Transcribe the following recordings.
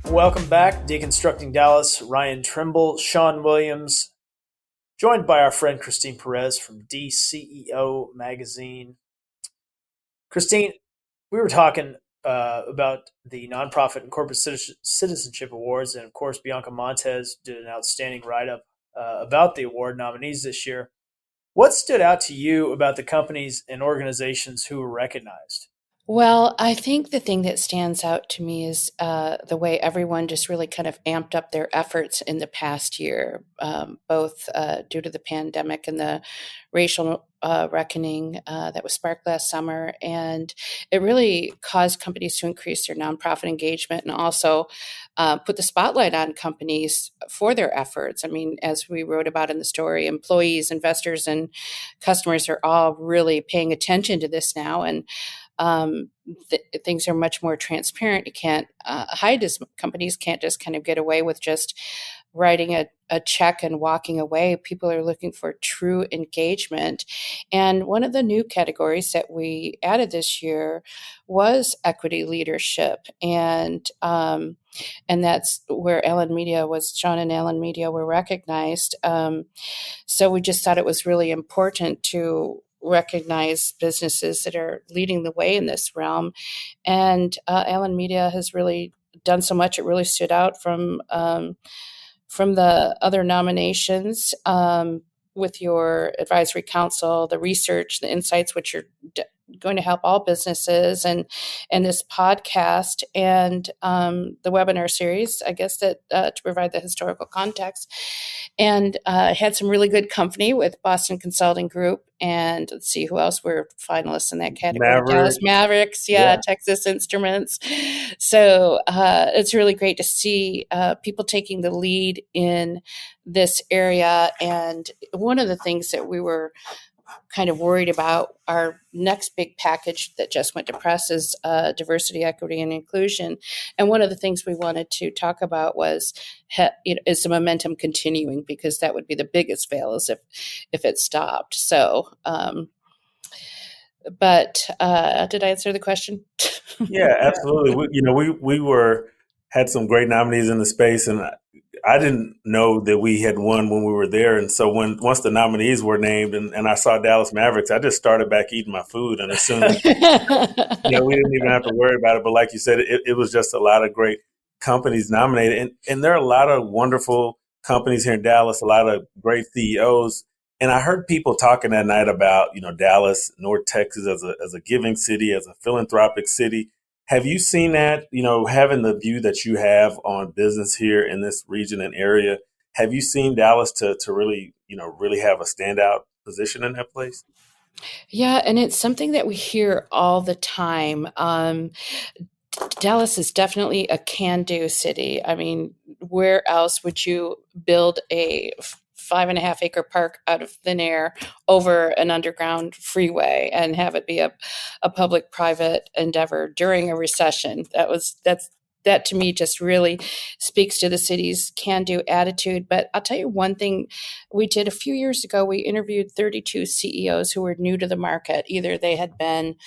Welcome back, Deconstructing Dallas. Ryan Trimble, Shawn Williams, joined by our friend Christine Perez from DCEO Magazine. Christine, we were talking about the Nonprofit and Corporate Citizenship Awards, and of course, Bianca Montez did an outstanding write up about the award nominees this year. What stood out to you about the companies and organizations who were recognized? Well, I think the thing that stands out to me is the way everyone just really kind of amped up their efforts in the past year, both due to the pandemic and the racial reckoning that was sparked last summer. And it really caused companies to increase their nonprofit engagement and also put the spotlight on companies for their efforts. I mean, as we wrote about in the story, employees, investors, and customers are all really paying attention to this now. And things are much more transparent. You can't hide as companies can't just kind of get away with just writing a check and walking away. People are looking for true engagement. And one of the new categories that we added this year was equity leadership. And that's where Shawn and Allen Media were recognized. So we just thought it was really important to recognize businesses that are leading the way in this realm. And Allen Media has really done so much. It really stood out from the other nominations, with your advisory council, the research, the insights, which are going to help all businesses, and this podcast and the webinar series, I guess, that to provide the historical context. And had some really good company with Boston Consulting Group. And let's see who else were finalists in that category. Dallas Mavericks, yeah. Texas Instruments. So it's really great to see people taking the lead in this area. And one of the things that we were kind of worried about, our next big package that just went to press is diversity, equity, and inclusion. And one of the things we wanted to talk about was, is the momentum continuing? Because that would be the biggest fail, is if it stopped. So, but did I answer the question? Yeah, absolutely. We had some great nominees in the space, and I didn't know that we had won when we were there. And so once the nominees were named and I saw Dallas Mavericks, I just started back eating my food and assumed we didn't even have to worry about it. But like you said, it was just a lot of great companies nominated. And there are a lot of wonderful companies here in Dallas, a lot of great CEOs. And I heard people talking that night about, Dallas, North Texas as a giving city, as a philanthropic city. Have you seen that, having the view that you have on business here in this region and area? Have you seen Dallas to really, really have a standout position in that place? Yeah, and it's something that we hear all the time. Dallas is definitely a can-do city. I mean, where else would you build a 5.5-acre park out of thin air over an underground freeway and have it be a public-private endeavor during a recession? That to me just really speaks to the city's can-do attitude. But I'll tell you one thing we did a few years ago. We interviewed 32 CEOs who were new to the market. Either they had been,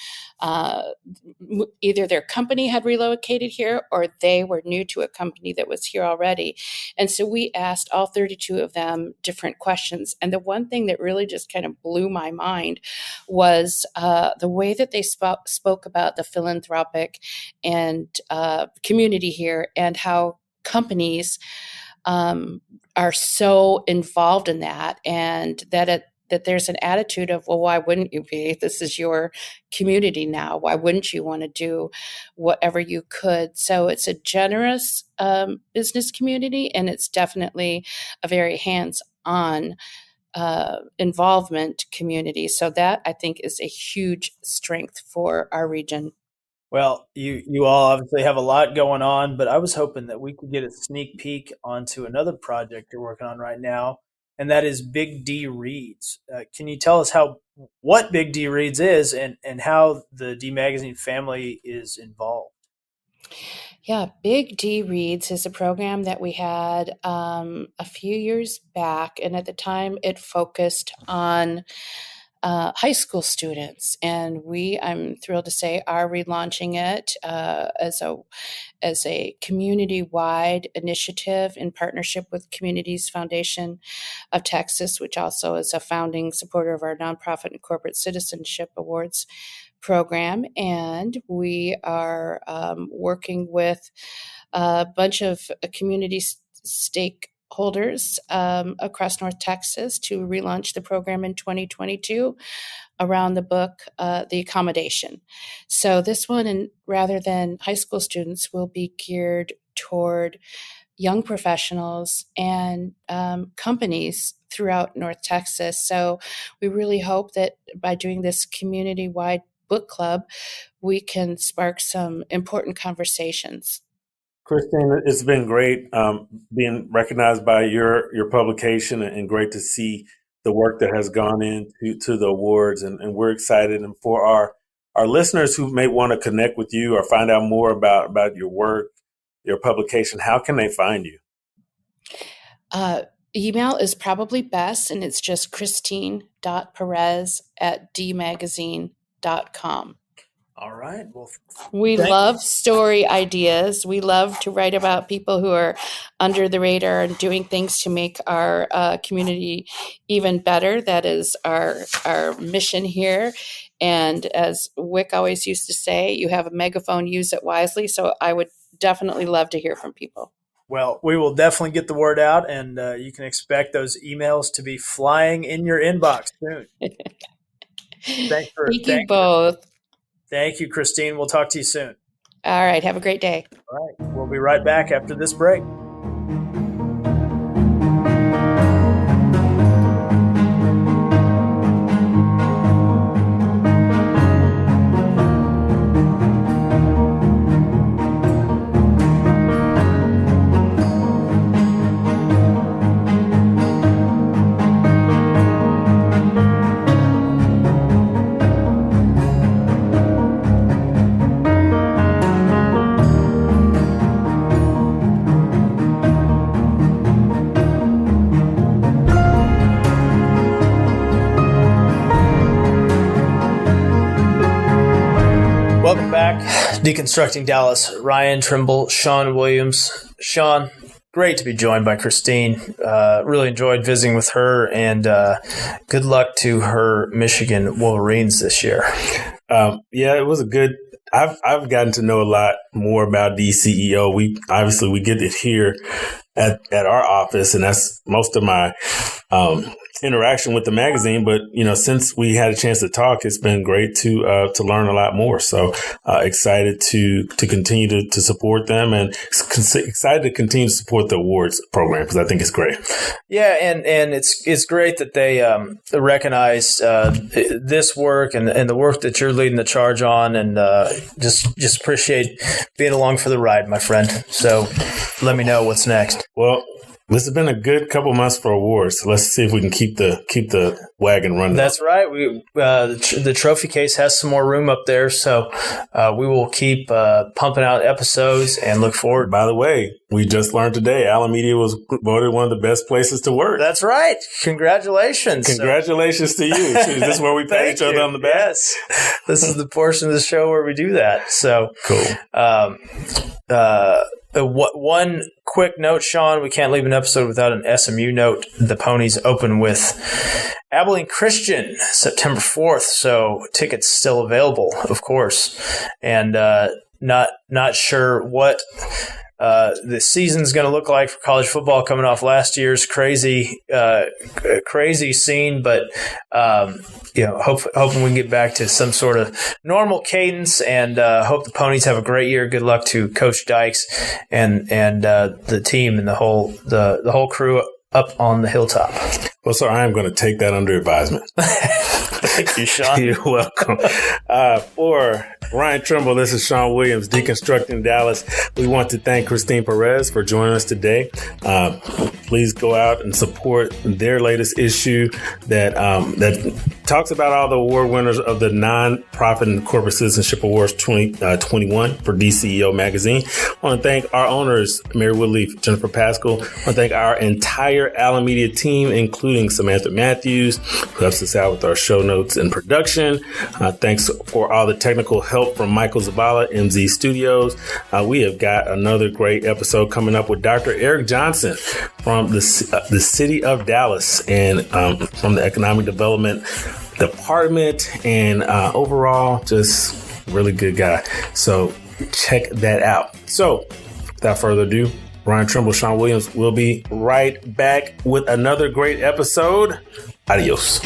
either their company had relocated here or they were new to a company that was here already. And so we asked all 32 of them different questions. And the one thing that really just kind of blew my mind was the way that they spoke about the philanthropic and community here, and how companies are so involved in that, and that there's an attitude of, well, why wouldn't you be? This is your community now. Why wouldn't you want to do whatever you could? So it's a generous business community, and it's definitely a very hands-on involvement community. So that, I think, is a huge strength for our region. Well, you all obviously have a lot going on, but I was hoping that we could get a sneak peek onto another project you're working on right now, and that is Big D Reads. Can you tell us what Big D Reads is and how the D Magazine family is involved? Yeah, Big D Reads is a program that we had a few years back, and at the time it focused on high school students. And I'm thrilled to say, are relaunching it as a community-wide initiative in partnership with Communities Foundation of Texas, which also is a founding supporter of our Nonprofit and Corporate Citizenship Awards program. And we are working with a bunch of community stakeholders across North Texas to relaunch the program in 2022 around the book, The Accommodation. So this one, rather than high school students, will be geared toward young professionals and companies throughout North Texas. So we really hope that by doing this community-wide book club, we can spark some important conversations. Christine, it's been great being recognized by your publication, and great to see the work that has gone into the awards. And we're excited. And for our listeners who may want to connect with you or find out more about your work, your publication, how can they find you? Email is probably best, and it's just christine.perez@dmagazine.com. All right. Well, we love story ideas. We love to write about people who are under the radar and doing things to make our community even better. That is our mission here. And as Wick always used to say, you have a megaphone, use it wisely. So I would definitely love to hear from people. Well, we will definitely get the word out, and you can expect those emails to be flying in your inbox soon. Thank you both. Thank you, Christine. We'll talk to you soon. All right. Have a great day. All right. We'll be right back after this break. Welcome back. Deconstructing Dallas. Ryan Trimble, Shawn Williams. Shawn, great to be joined by Christine. Really enjoyed visiting with her, and good luck to her Michigan Wolverines this year. Yeah, it was a good. I've gotten to know a lot more about DCEO. We get it here at our office, and that's most of my interaction with the magazine. But since we had a chance to talk, it's been great to learn a lot more. So excited to continue to support them, and excited to continue to support the awards program because I think it's great. Yeah, and it's great that they recognize this work and the work that you're leading the charge on, and just appreciate being along for the ride, my friend. So let me know what's next. Well, this has been a good couple months for awards. So let's see if we can keep the wagon running. That's right. We the trophy case has some more room up there, so we will keep pumping out episodes and look forward. By the way, we just learned today Alameda was voted one of the best places to work. That's right. Congratulations. Congratulations to you. Is this where we pat each other on the back? Yes. This is the portion of the show where we do that. So cool. One quick note, Shawn, we can't leave an episode without an SMU note. The Ponies open with Abilene Christian September 4th, so tickets still available, of course. And not sure what the season's going to look like for college football coming off last year's crazy scene, but hoping we can get back to some sort of normal cadence, and hope the Ponies have a great year. Good luck to Coach Dykes and the team and the whole crew up on the hilltop. Well, sir, I am going to take that under advisement. Thank you, Shawn. You're welcome. For Ryan Trimble, this is Shawn Williams, Deconstructing Dallas. We want to thank Christine Perez for joining us today. Please go out and support their latest issue that talks about all the award winners of the Nonprofit and Corporate Citizenship Awards 2021 for DCEO Magazine. I want to thank our owners, Mary Woodleaf, Jennifer Pascal. I want to thank our entire Allen Media team, including Samantha Matthews, who helps us out with our show notes and production. Thanks for all the technical help from Michael Zabala, MZ Studios. We have got another great episode coming up with Dr. Eric Johnson from the city of Dallas and from the Economic Development Department, and overall, just really good guy. So check that out. So without further ado, Ryan Trimble, Shawn Williams will be right back with another great episode. Adios.